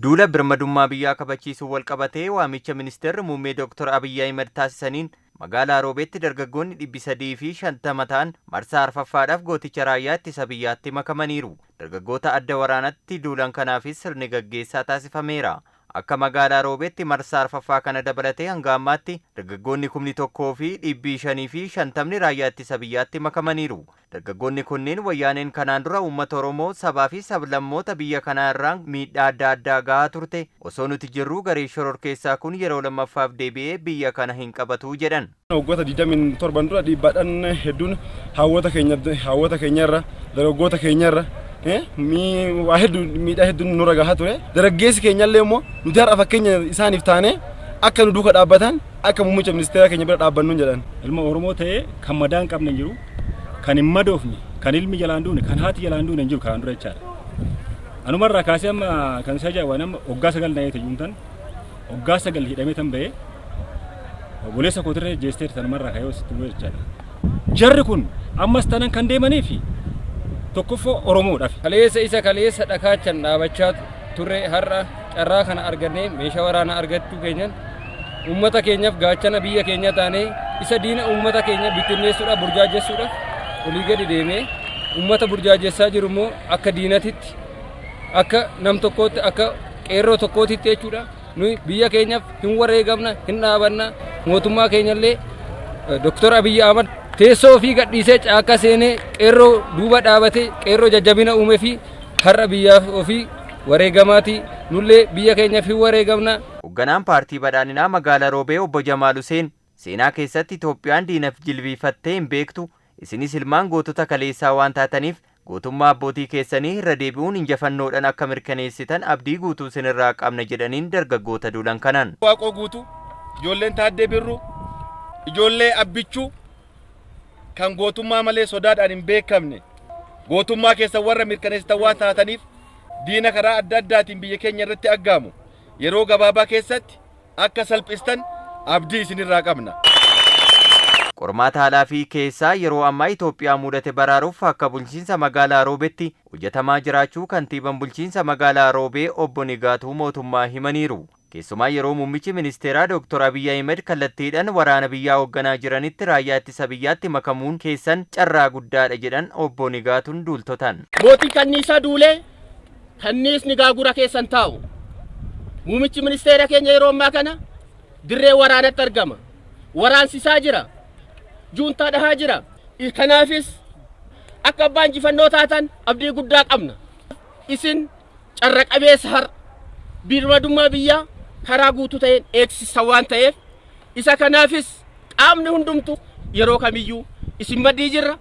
Duula birmadummaa biyyaa kabachiisuu wal qabatee waamicha ministeerri muummee Dr. Abiy Ahmed taasisaniin magaalaa Roobeetti dargaggoonni 350 ta'an marsaa arfaffaadhaaf gooticha raayyaa ittisa biyyaatti makamaniiru. Dargaggoota adda waraanatti duulan kanaafis sirni gaggeessaa taasifameera. Akka magaalaa Roobeetti marsaa arfaffaa kana dabalatee hanga ammaatti dargaggoonni 1,550 raayyaa ittisa biyyaatti makamaniiru. Dargaggoonni kunneen wayyaaneen kanaan dura uummata Oromoo sabaa fi sablammoota biyya kanaa irraan miidhaa adda addaa gahaa turte osoo nuti jirru garee shororkeessaa kun yeroo lammaffaaf deebi'ee biyya kana hin qabatu jedhan. Waggoota 27 dura dhiibbaadhaan hedduun hawwata keenyarra dargaggoota keenyarra waa hedduun miidhaa hedduun nurra gahaa ture. Dargaggeessi keenyallee immoo nuti har'a fakkeenya isaaniif taane akka nu duuka dhaabbatan akka muummicha ministeera keenya bira dhaabbannu jedhan. Ilma Oromoo ta'ee kan madaan qabne jiru kan hin madoofne kan ilmi jalaan duune kan haati jalaan duune jiru kan dura jechaadha. Anumarraa kaasee amma kan isa jaawwan amma waggaa 9 na'ee tajuuntan waggaa 9 hidhamee tan ba'ee obboleessa kootirree jeesteer tanumarraa kayoo sitti bu'ee jechaadha. Jarri kun ammas tanan kan deemaniifi tokkoffoo Oromoodhaaf. Kaleessa dhakaachan dhaabachaa turre har'a carraa kana argannee meeshaa waraanaa argachuu keenyan uummata keenyaaf gaachana biyya keenya taanee isa diina uummata keenya bittinneessuudhaaf burjaajessuudhaaf olii gadi deemee uummata burjaajessaa jiru immoo akka diinatitti akka nam tokkootti akka qeerroo tokkootitti jechuudha. Nuyi biyya keenyaaf hin wareegamna hin dhaabanna mootummaa keenyallee Dr. Abiy Ahmed teessoo ofii gadhiisee caakka seenee qeerroo duuba dhaabatee qeerroo jajjabina uumee fi har'a biyyaaf ofii wareegamaati nullee biyya keenyaaf hin wareegamna. Hoogganaan paartii badhaadhinaa magaalaa Roobee obbo Jamaal Huseen seenaa keessatti Itoophiyaan diinaaf jilbiifattee hin beektu isinis ilmaan gootota kaleessaa waan taataniif gootummaa abbootii keessanii irra deebi'uun injifannoodhaan akka mirkaneessitan abdii guutuu isinirraa qabna jedhaniin dargaggoota duulan kanaan. Waaqoo guutuu ijoolleen Taaddee Birruu ijoollee abbichuu kan gootummaa malee sodaadhaan hin beekamne gootummaa keessa warra mirkaneessitan waan taataniif diina karaa adda addaatiin biyya keenya irratti aggaamu yeroo gabaabaa keessatti akka salphistan abdii isinirraa qabna. Qormaata haalaa fi keessaa yeroo ammaa Itoophiyaa mudate baraaruuf akka bulchiinsa magaalaa Roobeetti hojjetamaa jiraachuu kantiibaan bulchiinsa magaalaa Roobee obbo Nigaatuu mootummaa himaniiru. Keessumaa yeroo muummichi ministeeraa Dr. Abiy Ahmed kallattiidhaan waraana biyyaa hoogganaa jiranitti raayyaa ittisa biyyaatti makamuun keessan carraa guddaadha jedhan obbo Nigaatuun duultotaan. Mootii kanniisaa duulee kanniisni gaagura keessan taa'u. Muummichi ministeera keenya yeroo ammaa kana dirree waraanatti argama. Waraansisaa jira. Juuntaa dhahaa jira. Kanaafis akka abbaan injifannoo taatan abdii guddaa qabna. Isin carra qabeessa har'a birmadummaa biyyaa karaa guutuu ta'een eegsisa waan ta'eef isa kanaafis qaamni hundumtu yeroo kamiyyuu isin maddii jirra.